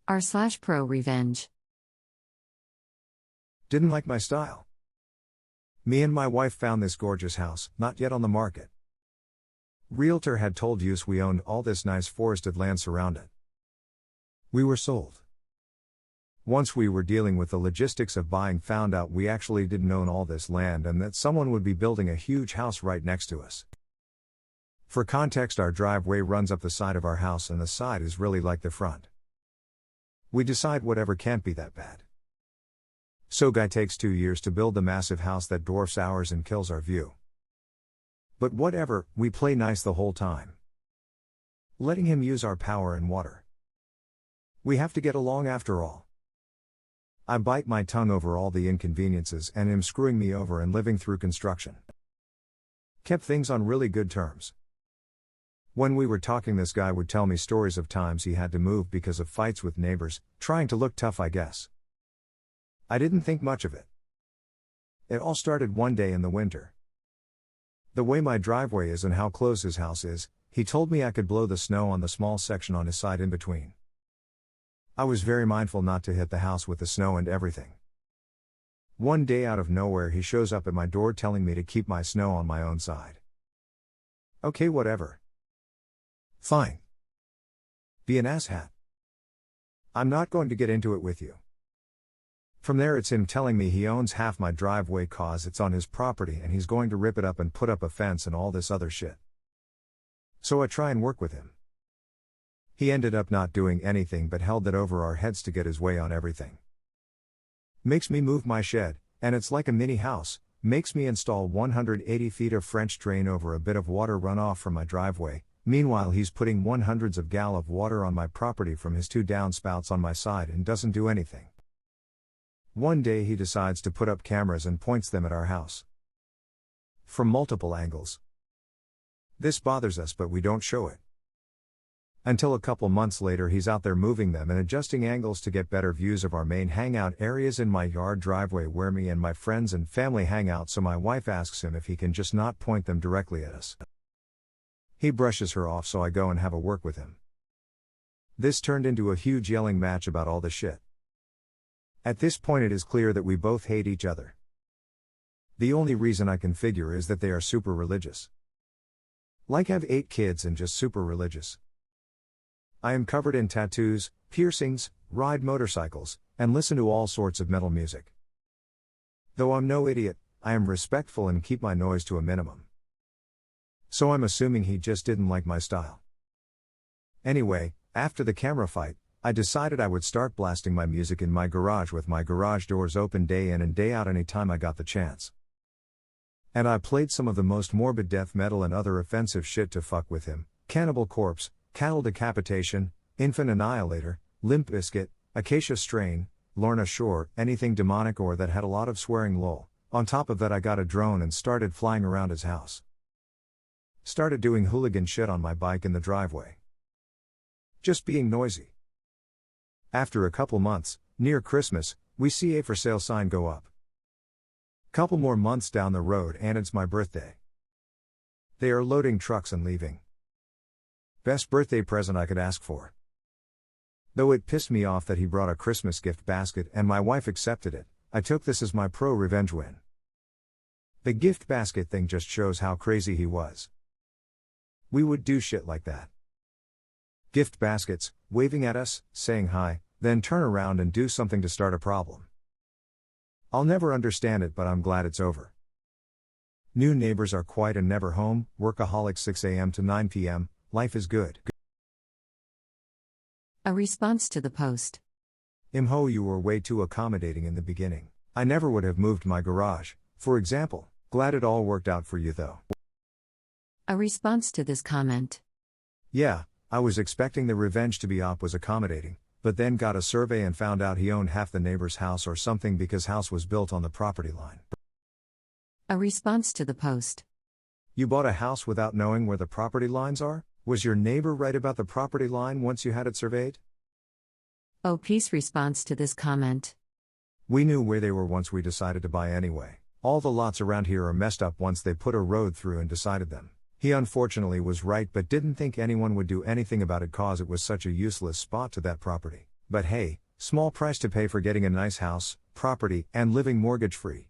r/ProRevenge. Didn't like my style. Me and my wife found this gorgeous house, not yet on the market. Realtor had told us we owned all this nice forested land surrounded. We were sold. Once we were dealing with the logistics of buying, found out we actually didn't own all this land and that someone would be building a huge house right next to us. For context, our driveway runs up the side of our house and the side is really like the front. We decide whatever, can't be that bad. So guy takes 2 years to build the massive house that dwarfs ours and kills our view. But whatever, we play nice the whole time. Letting him use our power and water. We have to get along after all. I bite my tongue over all the inconveniences and him screwing me over and living through construction. Kept things on really good terms. When we were talking, this guy would tell me stories of times he had to move because of fights with neighbors, trying to look tough, I guess. I didn't think much of it. It all started one day in the winter. The way my driveway is and how close his house is, he told me I could blow the snow on the small section on his side in between. I was very mindful not to hit the house with the snow and everything. One day out of nowhere he shows up at my door telling me to keep my snow on my own side. Okay, whatever. Fine. Be an asshat. I'm not going to get into it with you. From there it's him telling me he owns half my driveway cause it's on his property and he's going to rip it up and put up a fence and all this other shit. So I try and work with him. He ended up not doing anything but held that over our heads to get his way on everything. Makes me move my shed, and it's like a mini house, makes me install 180 feet of French drain over a bit of water runoff from my driveway. Meanwhile he's putting 100s of gallons of water on my property from his 2 downspouts on my side and doesn't do anything. One day he decides to put up cameras and points them at our house. From multiple angles. This bothers us but we don't show it. Until a couple months later he's out there moving them and adjusting angles to get better views of our main hangout areas in my yard driveway where me and my friends and family hang out, so my wife asks him if he can just not point them directly at us. He brushes her off, so I go and have a work with him. This turned into a huge yelling match about all the shit. At this point it is clear that we both hate each other. The only reason I can figure is that they are super religious. Like have 8 kids and just super religious. I am covered in tattoos, piercings, ride motorcycles, and listen to all sorts of metal music. Though I'm no idiot, I am respectful and keep my noise to a minimum. So I'm assuming he just didn't like my style. Anyway, after the camera fight, I decided I would start blasting my music in my garage with my garage doors open day in and day out anytime I got the chance. And I played some of the most morbid death metal and other offensive shit to fuck with him: Cannibal Corpse, Cattle Decapitation, Infant Annihilator, Limp Bizkit, Acacia Strain, Lorna Shore, anything demonic or that had a lot of swearing, lol. On top of that I got a drone and started flying around his house. Started doing hooligan shit on my bike in the driveway. Just being noisy. After a couple months, near Christmas, we see a for sale sign go up. Couple more months down the road and it's my birthday. They are loading trucks and leaving. Best birthday present I could ask for. Though it pissed me off that he brought a Christmas gift basket and my wife accepted it, I took this as my pro-revenge win. The gift basket thing just shows how crazy he was. We would do shit like that. Gift baskets, waving at us, saying hi, then turn around and do something to start a problem. I'll never understand it, but I'm glad it's over. New neighbors are quiet and never home, workaholic 6 a.m. to 9 p.m, life is good. A response to the post. Imho, you were way too accommodating in the beginning. I never would have moved my garage, for example. Glad it all worked out for you though. A response to this comment. Yeah, I was expecting the revenge to be op was accommodating, but then got a survey and found out he owned half the neighbor's house or something because house was built on the property line. A response to the post. You bought a house without knowing where the property lines are? Was your neighbor right about the property line once you had it surveyed? Oh, peace response to this comment. We knew where they were once we decided to buy anyway. All the lots around here are messed up once they put a road through and decided them. He unfortunately was right but didn't think anyone would do anything about it cause it was such a useless spot to that property. But hey, small price to pay for getting a nice house, property, and living mortgage free.